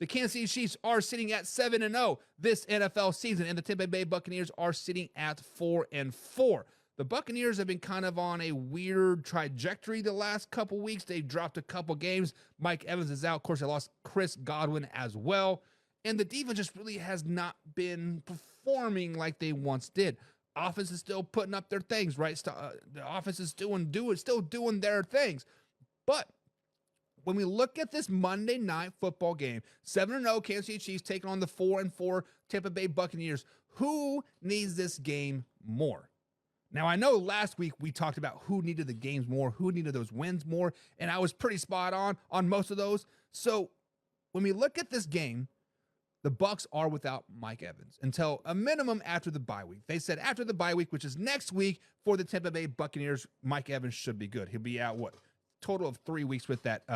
The Kansas City Chiefs are sitting at 7-0 this NFL season, and the Tampa Bay Buccaneers are sitting at 4-4. The Buccaneers have been kind of on a weird trajectory the last couple weeks. They've dropped a couple games. Mike Evans is out. Of course, they lost Chris Godwin as well. And the defense just really has not been performing like they once did. Offense is still putting up their things, right? The offense is still doing their things. But when we look at this Monday night football game, 7-0 Kansas City Chiefs taking on the 4-4 Tampa Bay Buccaneers, who needs this game more? Now, I know last week we talked about who needed the games more, who needed those wins more, and I was pretty spot on most of those. So when we look at this game, the Bucs are without Mike Evans until a minimum after the bye week. They said after the bye week, which is next week for the Tampa Bay Buccaneers, Mike Evans should be good. He'll be out, total of 3 weeks with that,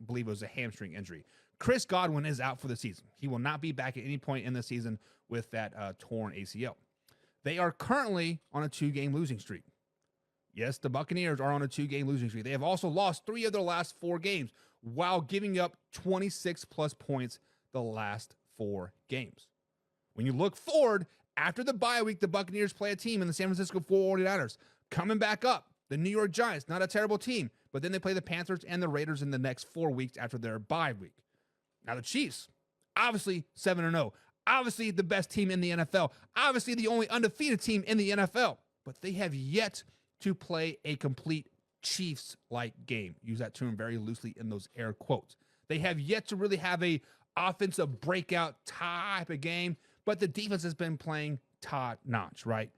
believe it was a hamstring injury. Chris Godwin is out for the season. He will not be back at any point in the season with that torn ACL. They are currently on a 2-game losing streak. Yes, the Buccaneers are on a 2-game losing streak. They have also lost 3 of their last 4 games while giving up 26-plus points the last 4 games. When you look forward, after the bye week, the Buccaneers play a team in the San Francisco 49ers. Coming back up, the New York Giants, not a terrible team, but then they play the Panthers and the Raiders in the next 4 weeks after their bye week. Now the Chiefs, obviously 7-0. Obviously the best team in the NFL. Obviously the only undefeated team in the NFL. But they have yet to play a complete Chiefs-like game. Use that term very loosely in those air quotes. They have yet to really have a offensive breakout type of game, but the defense has been playing top-notch, right?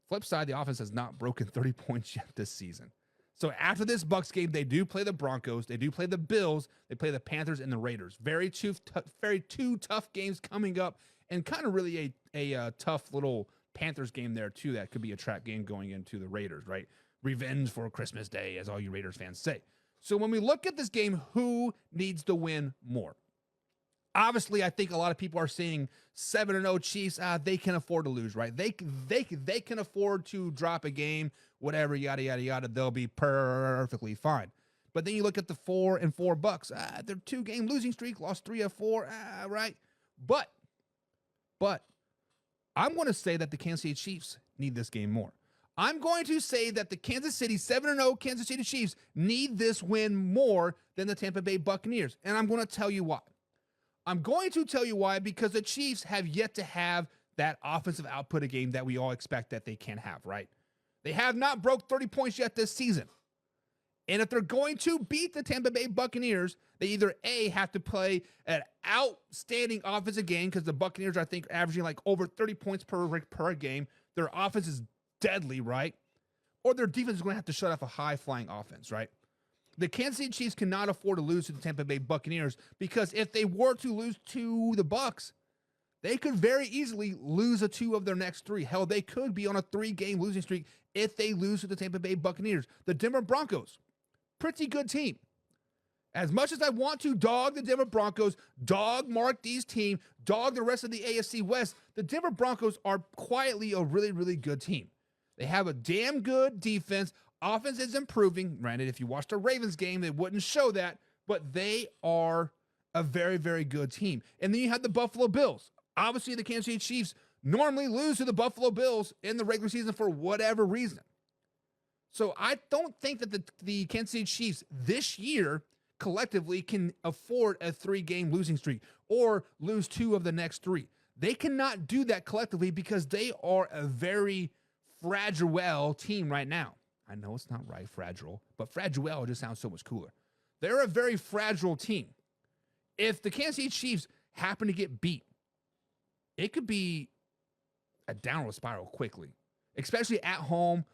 Flip side, the offense has not broken 30 points yet this season. So after this Bucs game, they do play the Broncos, they do play the Bills, they play the Panthers and the Raiders. Very two tough games coming up, and kind of really a tough little Panthers game there too. That could be a trap game going into the Raiders, right? Revenge for Christmas Day, as all you Raiders fans say. So when we look at this game, who needs to win more? Obviously, I think a lot of people are saying 7-0 Chiefs, they can afford to lose, right? They can afford to drop a game, whatever, yada, yada, yada. They'll be perfectly fine. But then you look at the 4-4 Bucs. Their 2-game losing streak, lost 3 of 4, right? But I'm going to say that the Kansas City Chiefs need this game more. I'm going to say that the Kansas City 7-0 Kansas City Chiefs need this win more than the Tampa Bay Buccaneers. And I'm going to tell you why. I'm going to tell you why, because the Chiefs have yet to have that offensive output a game that we all expect that they can have, right? They have not broke 30 points yet this season. And if they're going to beat the Tampa Bay Buccaneers, they either A, have to play an outstanding offensive game, because the Buccaneers, I think, averaging like over 30 points per game. Their offense is deadly, right? Or their defense is going to have to shut off a high-flying offense, right? The Kansas City Chiefs cannot afford to lose to the Tampa Bay Buccaneers, because if they were to lose to the Bucs, they could very easily lose 2 of their next 3. Hell, they could be on a 3-game losing streak if they lose to the Tampa Bay Buccaneers. The Denver Broncos, pretty good team. As much as I want to dog the Denver Broncos, dog Mark D's team, dog the rest of the AFC West, the Denver Broncos are quietly a really, really good team. They have a damn good defense. Offense is improving. Granted, if you watched the Ravens game, they wouldn't show that, but they are a very, very good team. And then you have the Buffalo Bills. Obviously, the Kansas City Chiefs normally lose to the Buffalo Bills in the regular season for whatever reason. So I don't think that the Kansas City Chiefs this year collectively can afford a 3-game losing streak or lose 2 of the next 3. They cannot do that collectively because they are a very fragile team right now. I know it's not right, fragile, but fragile just sounds so much cooler. They're a very fragile team. If the Kansas City Chiefs happen to get beat, it could be a downward spiral quickly, especially at home,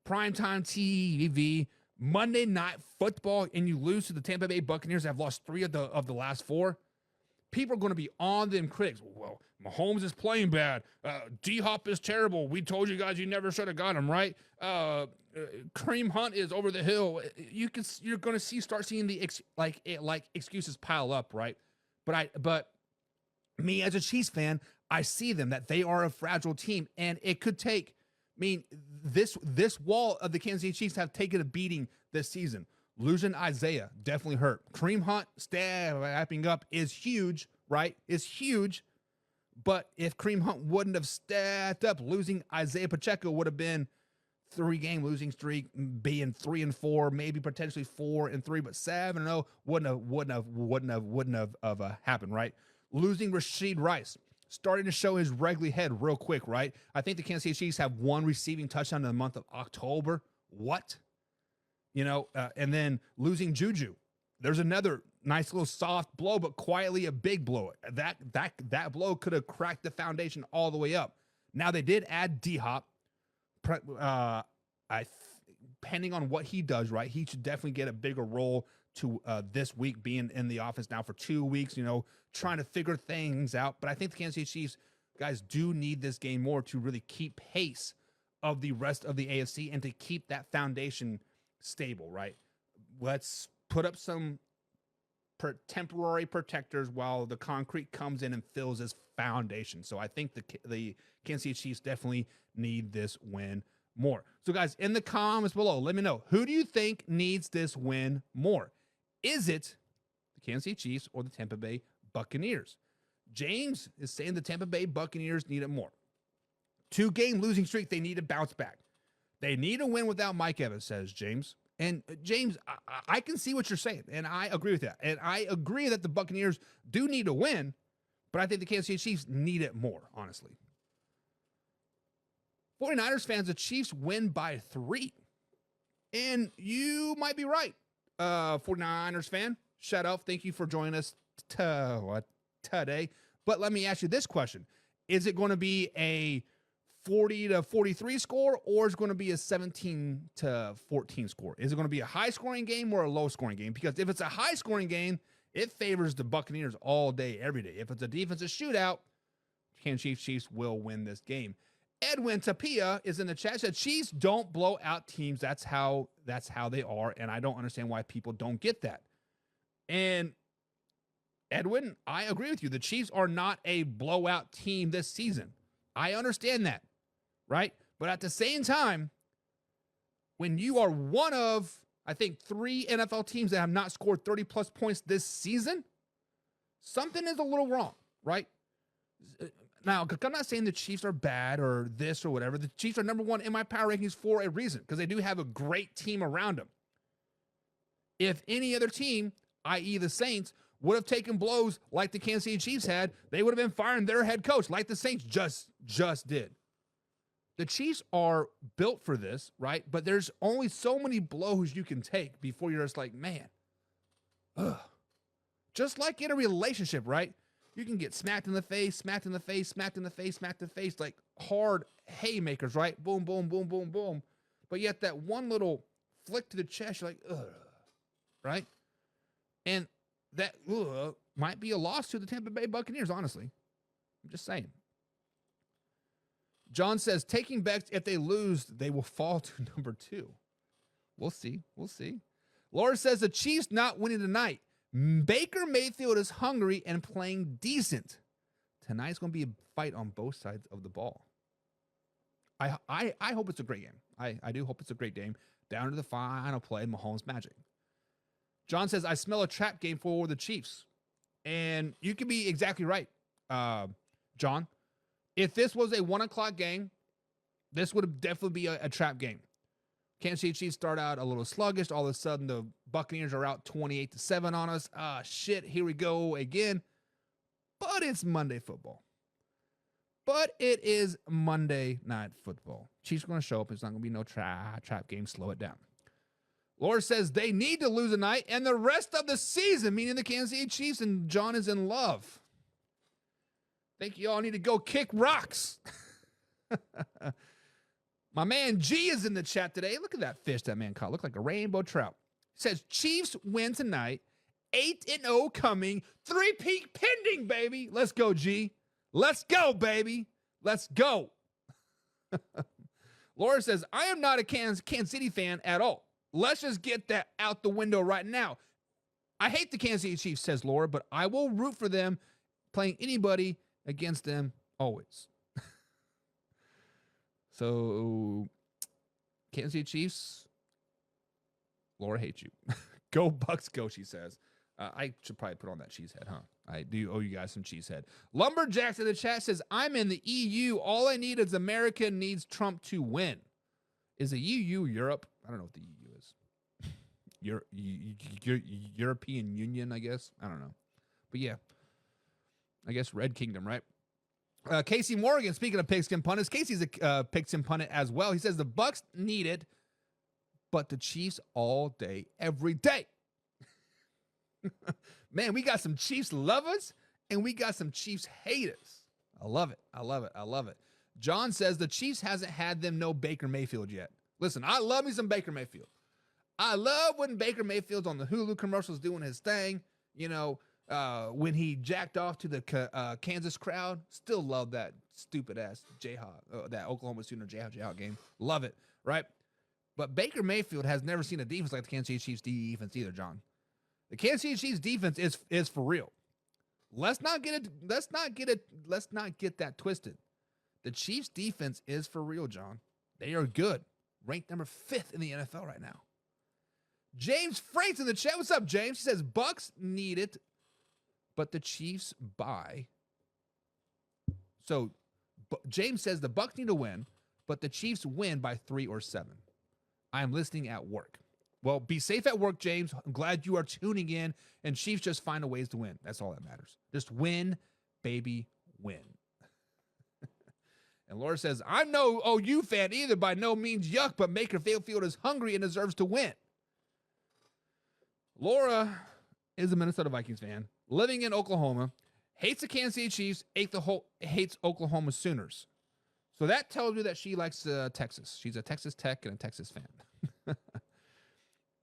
primetime TV, Monday Night Football, and you lose to the Tampa Bay Buccaneers that have lost 3 of the last 4. People are going to be on them critics. Well, Mahomes is playing bad. D-Hop is terrible. We told you guys you never should have got him, right? Kareem Hunt is over the hill. You're going to start seeing the excuses pile up, right? But me as a Chiefs fan, I see them that they are a fragile team, and it could take. I mean, this wall of the Kansas City Chiefs have taken a beating this season. Losing Isaiah definitely hurt. Kareem Hunt stepping up is huge, right? Is huge. But if Kareem Hunt wouldn't have stepped up, losing Isaiah Pacheco would have been 3-game losing streak, being 3-4, maybe potentially 4-3, but 7-0 wouldn't have happened, right? Losing Rashid Rice, starting to show his Wrigley head real quick, right? I think the Kansas City Chiefs have one receiving touchdown in the month of October. What? And then losing Juju. There's another nice little soft blow, but quietly a big blow. That blow could have cracked the foundation all the way up. Now they did add D-Hop. Depending on what he does, right, he should definitely get a bigger role to this week, being in the office now for 2 weeks, trying to figure things out. But I think the Kansas City Chiefs, guys, do need this game more to really keep pace of the rest of the AFC and to keep that foundation stable, right? Let's put up some temporary protectors while the concrete comes in and fills this foundation. So I think the Kansas City Chiefs definitely need this win more. So guys, in the comments below, let me know, who do you think needs this win more? Is it the Kansas City Chiefs or the Tampa Bay Buccaneers? James is saying the Tampa Bay Buccaneers need it more. 2-game losing streak, they need to bounce back. They need a win without Mike Evans, says James. And James, I can see what you're saying, and I agree with that. And I agree that the Buccaneers do need a win, but I think the Kansas City Chiefs need it more, honestly. 49ers fans, the Chiefs win by 3. And you might be right, 49ers fan. Shout out. Thank you for joining us today. But let me ask you this question. Is it going to be a 40-43 score, or is it going to be a 17-14 score? Is it going to be a high-scoring game or a low-scoring game? Because if it's a high-scoring game, it favors the Buccaneers all day, every day. If it's a defensive shootout, Kansas Chiefs will win this game. Edwin Tapia is in the chat, said Chiefs don't blow out teams. That's how they are, and I don't understand why people don't get that. And Edwin, I agree with you. The Chiefs are not a blowout team this season. I understand that, right? But at the same time, when you are one of, I think, 3 NFL teams that have not scored 30-plus points this season, something is a little wrong, right? Now, I'm not saying the Chiefs are bad or this or whatever. The Chiefs are number 1 in my power rankings for a reason, because they do have a great team around them. If any other team, i.e. the Saints, would have taken blows like the Kansas City Chiefs had, they would have been firing their head coach like the Saints just did. The Chiefs are built for this, right? But there's only so many blows you can take before you're just like, man, ugh. Just like in a relationship, right? You can get smacked in the face, smacked in the face, smacked in the face, smacked in the face, like hard haymakers, right? Boom, boom, boom, boom, boom. But yet that one little flick to the chest, you're like, ugh, right? And that might be a loss to the Tampa Bay Buccaneers, honestly. I'm just saying. John says, taking bets, if they lose, they will fall to number 2. We'll see. We'll see. Laura says, the Chiefs not winning tonight. Baker Mayfield is hungry and playing decent. Tonight's going to be a fight on both sides of the ball. I hope it's a great game. I do hope it's a great game. Down to the final play, Mahomes magic. John says, I smell a trap game for the Chiefs. And you can be exactly right, John. If this was a 1 o'clock game, this would definitely be a trap game. Kansas City Chiefs start out a little sluggish. All of a sudden, the Buccaneers are out 28-7 on us. Shit, here we go again. But it's Monday football. But it is Monday Night Football. Chiefs are going to show up. It's not going to be no trap game. Slow it down. Laura says they need to lose tonight and the rest of the season, meaning the Kansas City Chiefs, and John is in love. Think you all need to go kick rocks. My man G is in the chat today. Look at that fish that man caught. Looked like a rainbow trout. Says Chiefs win tonight. 8-0 coming. 3-peat pending, baby. Let's go, G. Let's go, baby. Let's go. Laura says, I am not a Kansas City fan at all. Let's just get that out the window right now. I hate the Kansas City Chiefs, says Laura, but I will root for them playing anybody against them always. So, Kansas City Chiefs, Laura hates you. Go Bucks, go, she says. I should probably put on that cheesehead, huh? I do owe you guys some cheesehead. Lumberjacks in the chat says, I'm in the EU. All I need is America needs Trump to win. Is the EU Europe? I don't know what the EU is. European Union, I guess. I don't know. But yeah, I guess Red Kingdom, right? Casey Morgan, speaking of pigskin pundits, Casey's a pigskin pundit as well. He says the Bucks need it, but the Chiefs all day, every day. Man, we got some Chiefs lovers and we got some Chiefs haters. I love it. I love it. I love it. John says the Chiefs hasn't had them know Baker Mayfield yet. Listen, I love me some Baker Mayfield. I love when Baker Mayfield's on the Hulu commercials doing his thing. You know, when he jacked off to the Kansas crowd. Still love that stupid-ass Jayhawk, that Oklahoma Sooner Jayhawk game. Love it, right? But Baker Mayfield has never seen a defense like the Kansas City Chiefs defense either, John. The Kansas City Chiefs defense is for real. Let's not get that twisted. The Chiefs defense is for real, John. They are good. Ranked number 5th in the NFL right now. James Franks in the chat. What's up, James? He says, Bucks need it, but the Chiefs buy. So James says the Bucks need to win, but the Chiefs win by 3 or 7. I am listening at work. Well, be safe at work, James. I'm glad you are tuning in, and Chiefs just find a ways to win. That's all that matters. Just win, baby, win. And Laura says, I'm no OU fan either, by no means yuck, but Baker Mayfield is hungry and deserves to win. Laura is a Minnesota Vikings fan, living in Oklahoma, hates the Kansas City Chiefs, hates Oklahoma Sooners. So that tells me that she likes Texas. She's a Texas Tech and a Texas fan.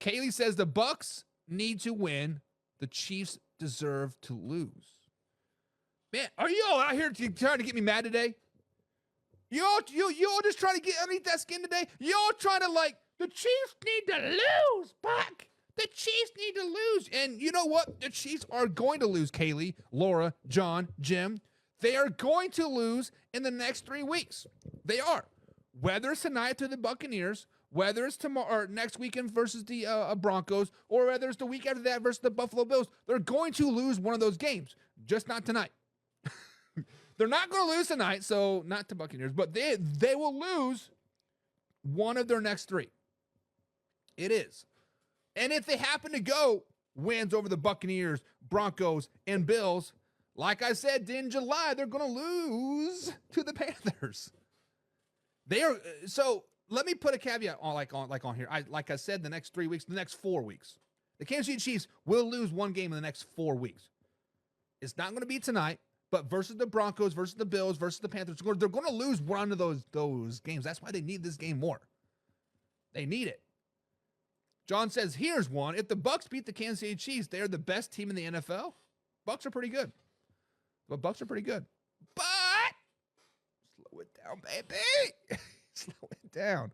Kaylee says the Bucks need to win. The Chiefs deserve to lose. Man, are you all out here trying to get me mad today? You all just trying to get underneath that skin today? You all trying to the Chiefs need to lose, Buck. The Chiefs need to lose. And you know what? The Chiefs are going to lose, Kaylee, Laura, John, Jim. They are going to lose in the next 3 weeks. They are. Whether it's tonight to the Buccaneers, whether it's tomorrow or next weekend versus the Broncos, or whether it's the week after that versus the Buffalo Bills, they're going to lose one of those games. Just not tonight. They're not going to lose tonight, so not to Buccaneers, but they will lose one of their next 3. It is. And if they happen to go wins over the Buccaneers, Broncos, and Bills, like I said in July, they're going to lose to the Panthers. They are. So let me put a caveat on here. Like I said, the next 3 weeks, the next 4 weeks, the Kansas City Chiefs will lose one game in the next 4 weeks. It's not going to be tonight, but versus the Broncos, versus the Bills, versus the Panthers, they're going to lose one of those games. That's why they need this game more. They need it. John says, here's one. If the Bucks beat the Kansas City Chiefs, they are the best team in the NFL. Bucks are pretty good. But Bucks are pretty good. But slow it down, baby. Slow it down.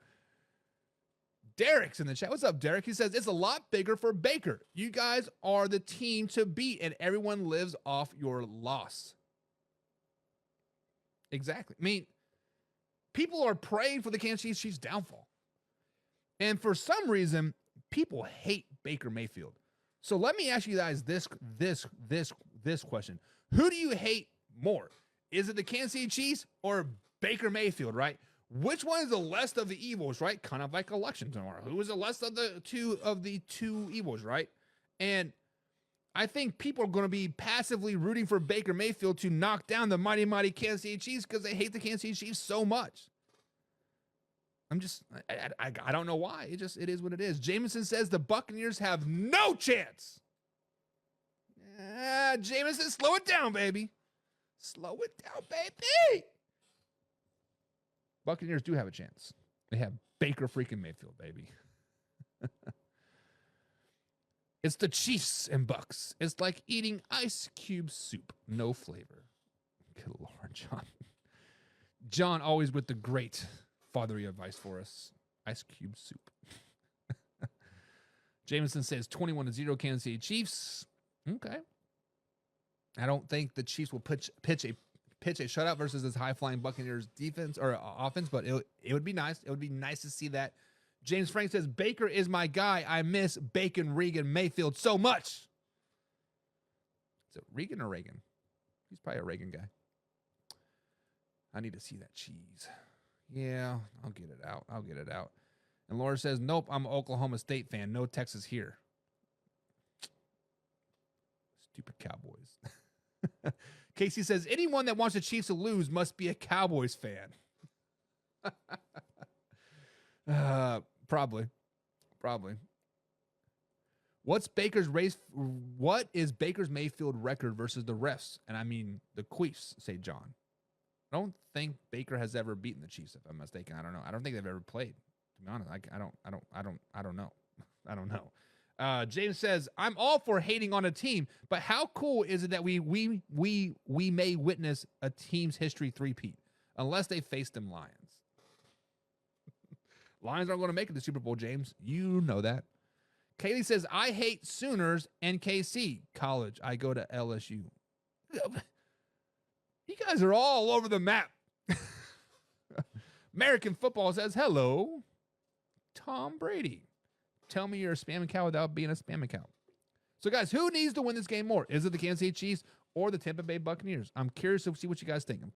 Derek's in the chat. What's up, Derek? He says, it's a lot bigger for Baker. You guys are the team to beat, and everyone lives off your loss. Exactly. I mean, people are praying for the Kansas City Chiefs' downfall. And for some reason, people hate Baker Mayfield. So let me ask you guys this question. Who do you hate more? Is it the Kansas City Chiefs or Baker Mayfield, right? Which one is the less of the evils, right? Kind of like election tomorrow. Who is the less of the two evils, right? And I think people are going to be passively rooting for Baker Mayfield to knock down the mighty, mighty Kansas City Chiefs because they hate the Kansas City Chiefs so much. I don't know why. It is what it is. Jameson says the Buccaneers have no chance. Jameson, slow it down, baby. Slow it down, baby. Buccaneers do have a chance. They have Baker freaking Mayfield, baby. It's the Chiefs and Bucks. It's like eating ice cube soup. No flavor. Good Lord, John. John always with the great fatherly advice for us. Ice cube soup. Jameson says 21-0 Kansas City Chiefs. Okay. I don't think the Chiefs will pitch a shutout versus this high-flying Buccaneers defense or offense, but it would be nice. It would be nice to see that James Frank says, Baker is my guy. I miss Bacon Regan Mayfield so much. Is it Regan or Reagan? He's probably a Reagan guy. I need to see that cheese. Yeah, I'll get it out. I'll get it out. And Laura says, nope, I'm an Oklahoma State fan. No Texas here. Stupid Cowboys. Casey says, anyone that wants the Chiefs to lose must be a Cowboys fan. Probably. What is Baker's Mayfield record versus the refs? And I mean the Chiefs, say John. I don't think Baker has ever beaten the Chiefs, if I'm mistaken. I don't know. I don't think they've ever played. To be honest, I don't know. I don't know. James says, I'm all for hating on a team, but how cool is it that we may witness a team's history three-peat unless they face them Lions? Lions aren't going to make it to the Super Bowl, James. You know that. Kaylee says, I hate Sooners and KC. College, I go to LSU. You guys are all over the map. American football says, hello, Tom Brady. Tell me you're a spam account without being a spam account. So, guys, who needs to win this game more? Is it the Kansas City Chiefs or the Tampa Bay Buccaneers? I'm curious to see what you guys think. I'm